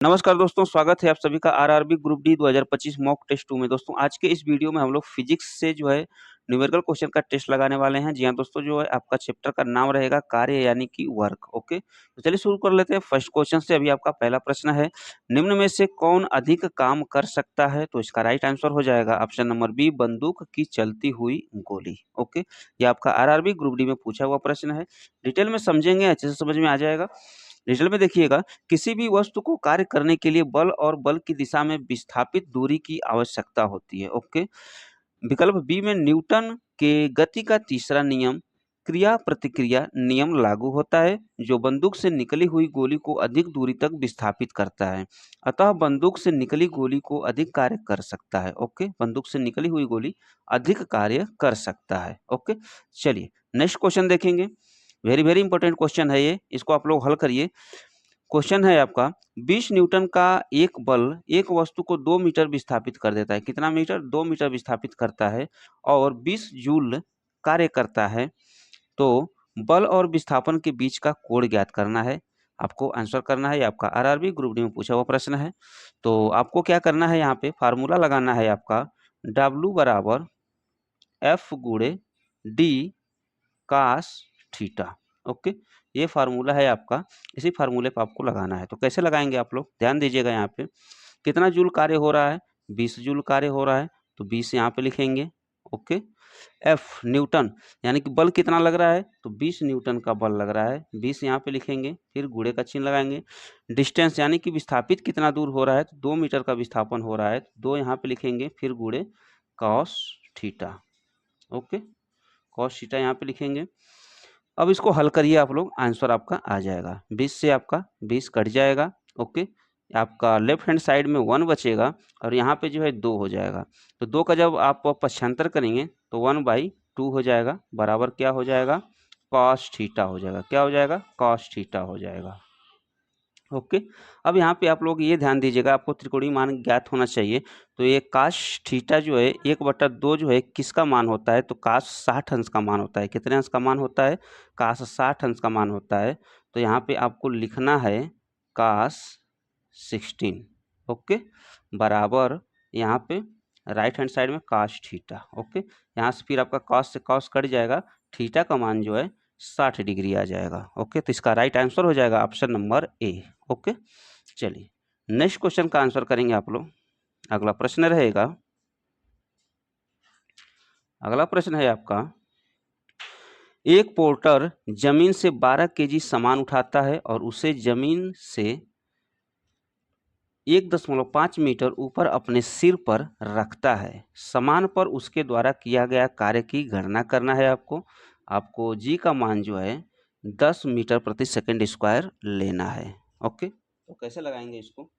नमस्कार दोस्तों, स्वागत है आप सभी का RRB group D 2025 mock test 2 में। दोस्तों आज के इस वीडियो में हम लोग फिजिक्स से जो है न्यूमेरिकल क्वेश्चन का टेस्ट लगाने वाले हैं। जी हाँ दोस्तों, जो है आपका चैप्टर का नाम रहेगा कार्य यानी कि वर्क। ओके, तो चलिए शुरू कर लेते हैं फर्स्ट क्वेश्चन से। अभी आपका पहला प्रश्न है, निम्न में से कौन अधिक काम कर सकता है? तो इसका राइट आंसर हो जाएगा ऑप्शन नंबर बी, बंदूक की चलती हुई गोली। ओके, ये आपका आरआरबी ग्रुप डी में पूछा हुआ प्रश्न है। डिटेल में समझेंगे, अच्छे से समझ में आ जाएगा। डिटेल में देखिएगा, किसी भी वस्तु को कार्य करने के लिए बल और बल की दिशा में विस्थापित दूरी की आवश्यकता होती है। ओके, विकल्प बी में न्यूटन के गति का तीसरा नियम क्रिया प्रतिक्रिया नियम लागू होता है, जो बंदूक से निकली हुई गोली को अधिक दूरी तक विस्थापित करता है। अतः बंदूक से निकली गोली को अधिक कार्य कर सकता है। ओके, बंदूक से निकली हुई गोली अधिक कार्य कर सकता है। ओके, चलिए नेक्स्ट क्वेश्चन देखेंगे। वेरी वेरी इंपॉर्टेंट क्वेश्चन है ये, इसको आप लोग हल करिए। क्वेश्चन है आपका, 20 न्यूटन का एक बल एक वस्तु को 2 मीटर विस्थापित कर देता है। कितना मीटर? 2 मीटर विस्थापित करता है और 20 जूल कार्य करता है। तो बल और विस्थापन के बीच का कोण ज्ञात करना है। आपको आंसर करना है। ये आपका आरआरबी ग्रुप डी में पूछा हुआ प्रश्न है। तो आपको क्या करना है, यहाँ पे फार्मूला लगाना है आपका W बराबर F गुणे डी कास थीटा। ओके, ये फार्मूला है आपका, इसी फार्मूले पर आपको लगाना है। तो कैसे लगाएंगे आप लोग, ध्यान दीजिएगा। यहाँ पे कितना जूल कार्य हो रहा है? 20 जूल कार्य हो रहा है, तो 20 यहाँ पे लिखेंगे। ओके, एफ न्यूटन यानी कि बल कितना लग रहा है, तो 20 न्यूटन का बल लग रहा है, 20 यहाँ पे लिखेंगे, फिर गुणे का चिन्ह लगाएंगे। डिस्टेंस यानी कि विस्थापित कितना दूर हो रहा है, तो 2 मीटर का विस्थापन हो रहा है, तो 2 यहाँ पे लिखेंगे, फिर गुणे cos theta. Okay, cos theta यहाँ पे लिखेंगे। अब इसको हल करिए आप लोग, आंसर आपका आ जाएगा। 20 से आपका 20 कट जाएगा। ओके, आपका लेफ्ट हैंड साइड में 1 बचेगा और यहाँ पे जो है 2 हो जाएगा। तो 2 का जब आप पक्षांतर करेंगे तो 1/2 हो जाएगा, बराबर क्या हो जाएगा? कॉस थीटा हो जाएगा। क्या हो जाएगा? कॉस थीटा हो जाएगा। ओके, अब यहाँ पे आप लोग ये ध्यान दीजिएगा, आपको त्रिकोणीय मान ज्ञात होना चाहिए। तो ये काश थीटा जो है 1/2 जो है किसका मान होता है, तो काश 60 अंश का मान होता है। कितने अंश का मान होता है? काश 60 अंश का मान होता है। तो यहाँ पे आपको लिखना है काश 16। ओके, बराबर यहाँ पे राइट हैंड साइड में काश थीटा। ओके, यहाँ से फिर आपका कॉस से कॉस कट जाएगा, थीटा का मान जो है 60 डिग्री आ जाएगा। ओके, तो इसका राइट आंसर हो जाएगा ऑप्शन नंबर ए। ओके, चलिए नेक्स्ट क्वेश्चन का आंसर करेंगे आप लोग। अगला प्रश्न रहेगा, अगला प्रश्न है आपका, एक पोर्टर जमीन से 12 केजी सामान उठाता है और उसे जमीन से 1.5 मीटर ऊपर अपने सिर पर रखता है। सामान पर उसके द्वारा किया गया कार्य की गणना करना है आपको। आपको जी का मान जो है 10 मीटर प्रति सेकंड स्क्वायर लेना है। ओके, तो कैसे लगाएंगे इसको,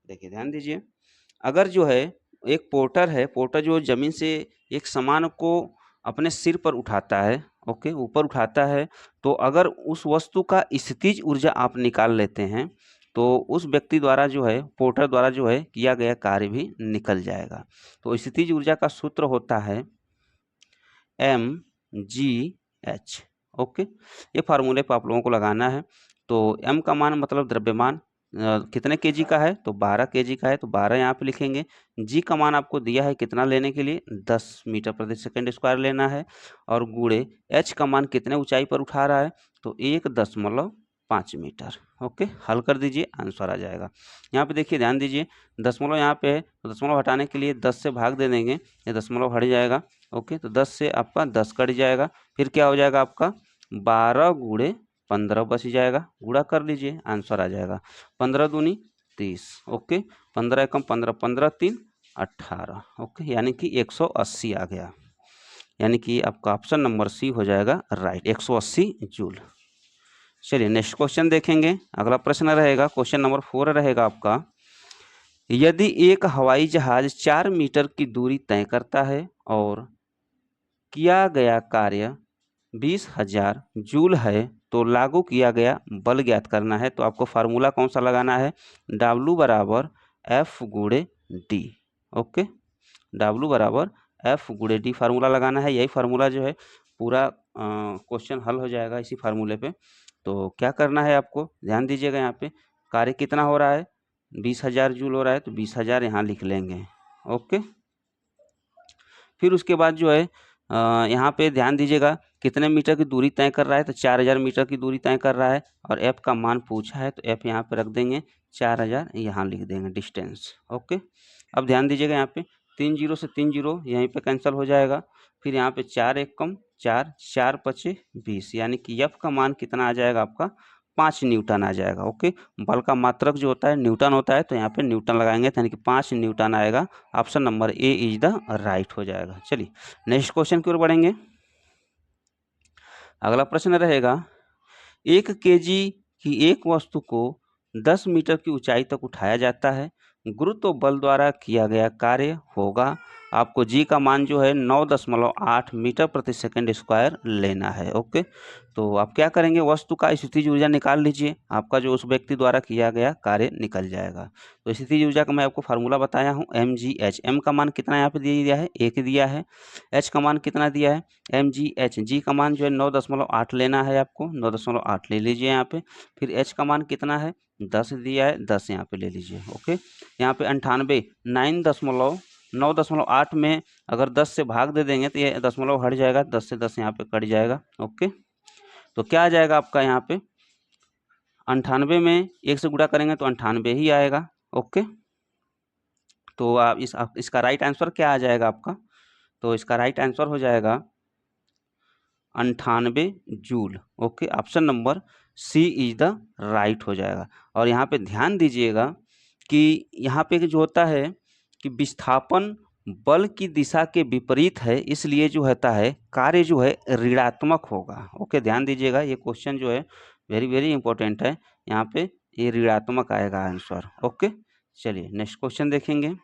देखिए ध्यान दीजिए। अगर जो है एक पोर्टर है, पोर्टर जो जमीन से एक सामान को अपने सिर पर उठाता है, ओके, ऊपर उठाता है, तो अगर उस वस्तु का स्थितिज ऊर्जा आप निकाल लेते हैं तो उस व्यक्ति द्वारा जो है, पोर्टर द्वारा जो है किया गया कार्य भी निकल जाएगा। तो स्थितिज ऊर्जा का सूत्र होता है mgh। ओके, ये फार्मूले पर आप लोगों को लगाना है। तो m का मान मतलब द्रव्यमान कितने केजी का है, तो 12 केजी का है, तो 12 यहाँ पे लिखेंगे। g का मान आपको दिया है कितना लेने के लिए, 10 मीटर प्रति सेकंड स्क्वायर लेना है। और गुणे h का मान कितने ऊंचाई पर उठा रहा है, तो 1.5 मीटर। ओके, हल कर दीजिए, आंसर आ जाएगा। यहाँ पे देखिए ध्यान दीजिए, दशमलव यहाँ पे है, तो दशमलव हटाने के लिए 10 से भाग दे देंगे, ये दशमलव हट जाएगा। ओके, तो 10 से आपका 10 कट जाएगा, फिर क्या हो जाएगा आपका 12 गुणे 15 बच जाएगा, गुणा कर लीजिए, आंसर आ जाएगा 15 दूनी 30। ओके, 15 एकम 15, 15 3 18। ओके, यानी कि 180 आ गया, यानी कि आपका ऑप्शन नंबर सी हो जाएगा राइट, 180 जूल। चलिए नेक्स्ट क्वेश्चन देखेंगे। अगला प्रश्न रहेगा, क्वेश्चन नंबर 4 रहेगा आपका, यदि एक हवाई जहाज 4 मीटर की दूरी तय करता है और किया गया कार्य 20,000 जूल है, तो लागू किया गया बल ज्ञात करना है। तो आपको फार्मूला कौन सा लगाना है, W बराबर F गुणे डी। ओके, W बराबर F गुणे डी फार्मूला लगाना है। यही फार्मूला जो है पूरा क्वेश्चन हल हो जाएगा इसी फार्मूले पे। तो क्या करना है आपको, ध्यान दीजिएगा। यहाँ पे कार्य कितना हो रहा है, 20,000 जूल हो रहा है तो 20,000 यहाँ लिख लेंगे। ओके, फिर उसके बाद जो है यहाँ पे ध्यान दीजिएगा कितने मीटर की दूरी तय कर रहा है, तो 4,000 मीटर की दूरी तय कर रहा है और एफ का मान पूछा है तो एफ यहाँ पे रख देंगे, 4,000 यहाँ लिख देंगे डिस्टेंस। ओके, अब ध्यान दीजिएगा यहाँ पे 3 जीरो से 3 जीरो यहीं पे कैंसिल हो जाएगा, फिर यहाँ पे 4 एक कम 4, 4 पचे 20, यानी कि एफ का मान कितना आ जाएगा आपका 5 न्यूटन आ जाएगा। ओके, बल का मात्रक जो होता है न्यूटन होता है, तो यहाँ पे न्यूटन लगाएंगे यानी कि 5 न्यूटन आएगा। Option number A is the right हो जाएगा। चलिए नेक्स्ट क्वेश्चन की ओर बढ़ेंगे। अगला प्रश्न रहेगा 1 केजी की एक वस्तु को 10 मीटर की ऊंचाई तक उठाया जाता है, गुरुत्व बल द्वारा किया गया कार्य होगा। आपको जी का मान जो है 9.8 मीटर प्रति सेकंड स्क्वायर लेना है। ओके, तो आप क्या करेंगे, वस्तु का स्थितिज ऊर्जा निकाल लीजिए, आपका जो उस व्यक्ति द्वारा किया गया कार्य निकल जाएगा। तो स्थितिज ऊर्जा का मैं आपको फार्मूला बताया हूँ, mgh। एम का मान कितना यहाँ पे दिया है, 1 दिया है। एच का मान कितना दिया है, mgh। जी का मान जो है 9.8 लेना है आपको, 9.8 ले लीजिए यहाँ पे। फिर एच का मान कितना है, 10 दिया है, 10 यहाँ पे ले लीजिए। ओके, यहाँ पे 98 9.8 में अगर 10 से भाग दे देंगे तो ये दशमलव हट जाएगा, 10 से 10 यहाँ पे कट जाएगा। ओके, तो क्या आ जाएगा आपका यहाँ पे 98 में 1 से गुणा करेंगे तो 98 ही आएगा। ओके, तो आप इसका राइट आंसर क्या आ जाएगा आपका, तो इसका राइट आंसर हो जाएगा 98 joule. Okay, option number C is the right हो जाएगा। और यहाँ पे ध्यान दीजिएगा कि यहाँ पे जो होता है कि विस्थापन बल की दिशा के विपरीत है, इसलिए जो होता है कार्य जो है ऋणात्मक होगा। ओके, ध्यान दीजिएगा, ये क्वेश्चन जो है वेरी वेरी इंपॉर्टेंट है, यहाँ पे ये ऋणात्मक आएगा आंसर। ओके, चलिए नेक्स्ट क्वेश्चन देखेंगे।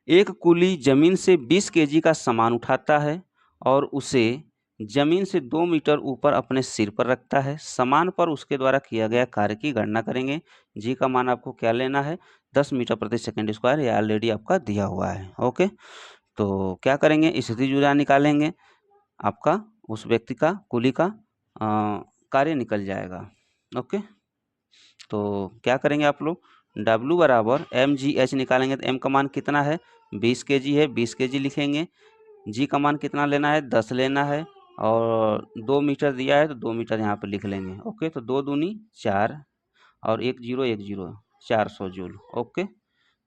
एक कुली जमीन से 20 केजी का सामान उठाता है और उसे जमीन से 2 मीटर ऊपर अपने सिर पर रखता है। सामान पर उसके द्वारा किया गया कार्य की गणना करेंगे। जी का मान आपको क्या लेना है, 10 मीटर प्रति सेकंड स्क्वायर, ये ऑलरेडी आपका दिया हुआ है। ओके, तो क्या करेंगे, स्थितिज ऊर्जा निकालेंगे, आपका उस व्यक्ति का कुली का कार्य निकल जाएगा। ओके, तो क्या करेंगे आप लोग, W बराबर mgh निकालेंगे तो m का मान कितना है, 20 केजी है, 20 केजी लिखेंगे। जी का मान कितना लेना है, 10 लेना है, और 2 मीटर दिया है तो 2 मीटर यहाँ पे लिख लेंगे। ओके, तो 2 दूनी 4 और 1 zero 1 zero 400 joule. Okay,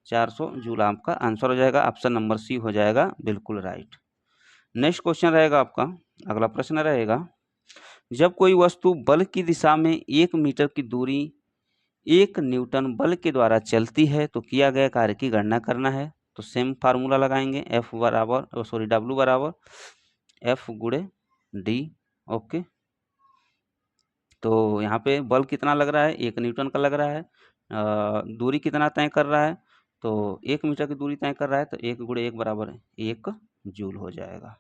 400 joule आपका आंसर हो जाएगा, ऑप्शन नंबर सी हो जाएगा बिल्कुल राइट। नेक्स्ट क्वेश्चन रहेगा आपका, अगला प्रश्न रहेगा, जब कोई वस्तु बल की दिशा में 1 मीटर की दूरी 1 न्यूटन बल के द्वारा चलती है तो किया गया कार्य की गणना करना है। तो सेम फार्मूला लगाएंगे, F बराबर W बराबर F गुणे D। ओके, तो यहाँ पे बल कितना लग रहा है, 1 न्यूटन का लग रहा है। दूरी कितना तय कर रहा है, तो 1 मीटर की दूरी तय कर रहा है, तो 1 गुणे 1 बराबर 1 जूल हो जाएगा।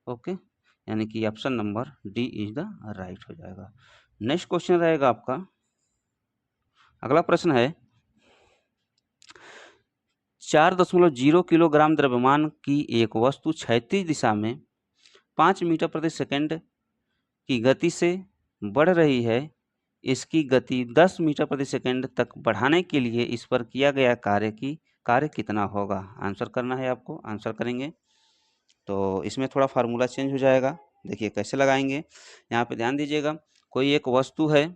ओके, यानी कि option number D is the right हो जाएगा। नेक्स्ट क्वेश्चन रहेगा आपका, अगला प्रश्न है 4.0 किलोग्राम द्रव्यमान की एक वस्तु क्षैतिज दिशा में 5 मीटर प्रति सेकंड की गति से बढ़ रही है। इसकी गति 10 मीटर प्रति सेकंड तक बढ़ाने के लिए इस पर किया गया कार्य कितना होगा। आंसर करना है आपको, आंसर करेंगे तो इसमें थोड़ा फार्मूला चेंज हो जाएगा। देखिए कैसे लगाएंगे, यहाँ पे ध्यान दीजिएगा, कोई एक वस्तु है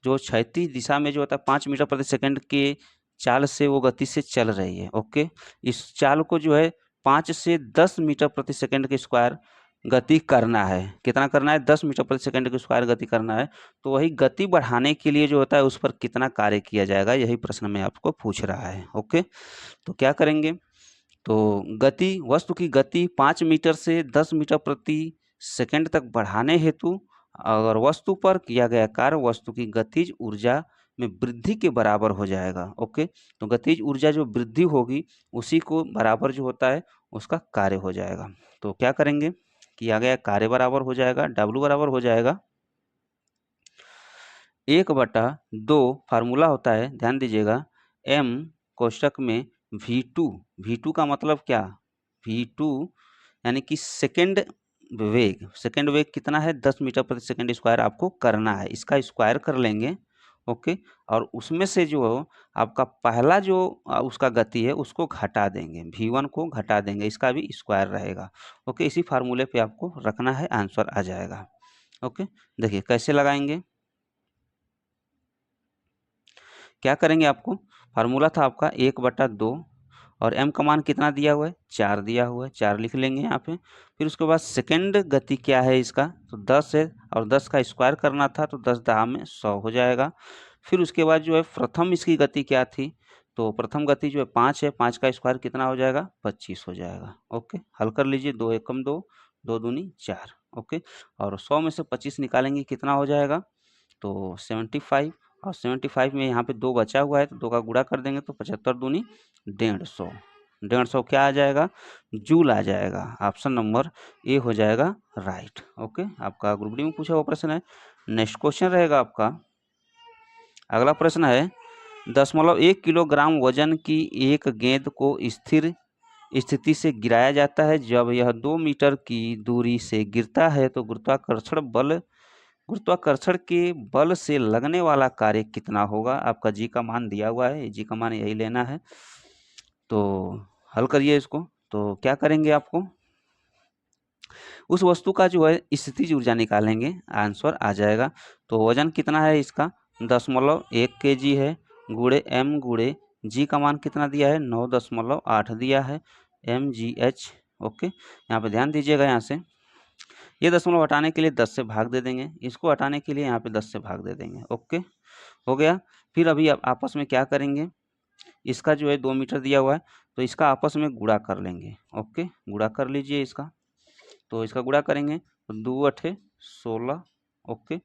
जो क्षैतिज दिशा में जो होता है 5 मीटर प्रति सेकंड के चाल से वो गति से चल रही है। ओके, इस चाल को जो है 5 से 10 मीटर प्रति सेकंड के स्क्वायर गति करना है। कितना करना है, 10 मीटर प्रति सेकंड के स्क्वायर गति करना है। तो वही गति बढ़ाने के लिए जो होता है उस पर कितना कार्य किया जाएगा, यही प्रश्न में आपको पूछ रहा है। ओके, तो क्या करेंगे, तो वस्तु की गति 5 मीटर से 10 मीटर प्रति सेकंड तक बढ़ाने हेतु अगर वस्तु पर किया गया कार्य वस्तु की गतिज ऊर्जा में वृद्धि के बराबर हो जाएगा। ओके, तो गतिज ऊर्जा जो वृद्धि होगी उसी को बराबर जो होता है उसका कार्य हो जाएगा। तो क्या करेंगे, किया गया कार्य बराबर हो जाएगा, W बराबर हो जाएगा 1/2 फार्मूला होता है, ध्यान दीजिएगा, m कोष्टक में V2 का मतलब क्या, V2 यानी कि सेकंड वेग कितना है, 10 मीटर प्रति सेकंड स्क्वायर आपको करना है, इसका स्क्वायर कर लेंगे। ओके, और उसमें से जो आपका पहला जो उसका गति है उसको घटा देंगे, v1 को घटा देंगे, इसका भी स्क्वायर रहेगा। ओके, इसी फार्मूले पे आपको रखना है, आंसर आ जाएगा। ओके, देखिए कैसे लगाएंगे, क्या करेंगे, आपको फार्मूला था आपका 1/2 और m का मान कितना दिया हुआ है, 4 दिया हुआ है, 4 लिख लेंगे यहाँ पे। फिर उसके बाद सेकंड गति क्या है इसका, तो 10 है और 10 का स्क्वायर करना था तो 10 दहा में 100 हो जाएगा। फिर उसके बाद जो है प्रथम इसकी गति क्या थी, तो प्रथम गति जो है 5 है, 5 का स्क्वायर कितना हो जाएगा, 25 हो जाएगा। ओके, हल कर लीजिए, 2 एकम 2, 2 दूनी 4। ओके, और 100 में से 25 निकालेंगे कितना हो जाएगा, तो 75, और 75 में यहाँ पे 2 बचा हुआ है तो 2 का गुणा कर देंगे तो 75 दूनी 150, 150 क्या आ जाएगा, जूल आ जाएगा। ऑप्शन नंबर ए हो जाएगा राइट। ओके, आपका ग्रुप डी में पूछा हुआ प्रश्न है। नेक्स्ट क्वेश्चन रहेगा आपका, अगला प्रश्न है 0.1 किलोग्राम वजन की एक गेंद को स्थिर स्थिति से गिराया जाता है। जब यह 2 मीटर की दूरी से गिरता है तो गुरुत्वाकर्षण के बल से लगने वाला कार्य कितना होगा। आपका जी का मान दिया हुआ है, जी का मान यही लेना है, तो हल करिए इसको। तो क्या करेंगे, आपको उस वस्तु का जो है स्थितिज ऊर्जा निकालेंगे, आंसर आ जाएगा। तो वजन कितना है इसका, 0.1 kg है, गुणे m गुणे जी का मान कितना दिया है, 9.8 दिया है, mgh। ओके, यहाँ पे ध्यान दीजिएगा, यहाँ से ये दशमलव हटाने के लिए 10 से भाग दे देंगे, इसको हटाने के लिए यहाँ पे 10 से भाग दे देंगे। ओके, हो गया। फिर अभी आप आपस में क्या करेंगे, इसका जो है 2 मीटर दिया हुआ है तो इसका आपस में गुणा कर लेंगे। ओके, गुणा कर लीजिए इसका, तो इसका गुणा करेंगे तो 2 अठे 16। ओके,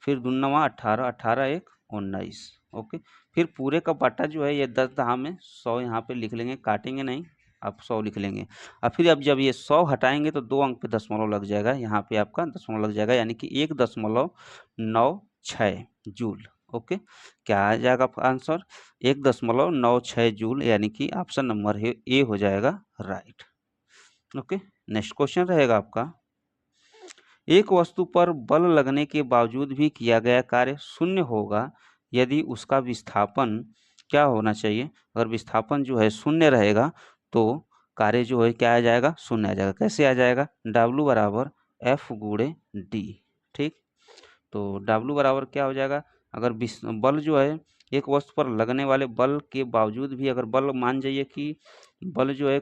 फिर 2 नवा 18, 18 1 19। ओके, फिर पूरे का बटा जो है ये 10 दहा में 100 यहाँ पे लिख लेंगे, काटेंगे नहीं, आप 100 लिख लेंगे। अब फिर अब जब ये 100 हटाएंगे तो 2 अंक पे दशमलव लग जाएगा, यहाँ पे आपका दशमलव लग जाएगा, यानी कि 1.96 जूल। ओके, क्या आ जाएगा आपका आंसर, 1.96 जूल, यानी कि ऑप्शन नंबर ए हो जाएगा राइट। ओके, नेक्स्ट क्वेश्चन रहेगा आपका, एक वस्तु पर बल लगने के बावजूद भी किया गया कार्य शून्य होगा यदि उसका विस्थापन क्या होना चाहिए, अगर विस्थापन जो है शून्य रहेगा तो कार्य जो है क्या आ जाएगा, शून्य आ जाएगा। कैसे आ जाएगा, W बराबर F गुणे डी। ठीक, तो W बराबर क्या हो जाएगा, अगर बल जो है एक वस्तु पर लगने वाले बल के बावजूद भी, अगर बल मान जाइए कि बल जो है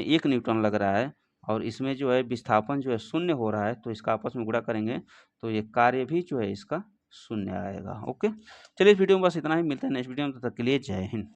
1 न्यूटन लग रहा है और इसमें जो है विस्थापन जो है शून्य हो रहा है, तो इसका आपस में गुणा करेंगे तो ये कार्य भी जो है इसका शून्य आएगा। ओके, चलिए इस वीडियो में बस इतना ही, मिलते हैं नेक्स्ट वीडियो में, तब तक के लिए जय हिंद।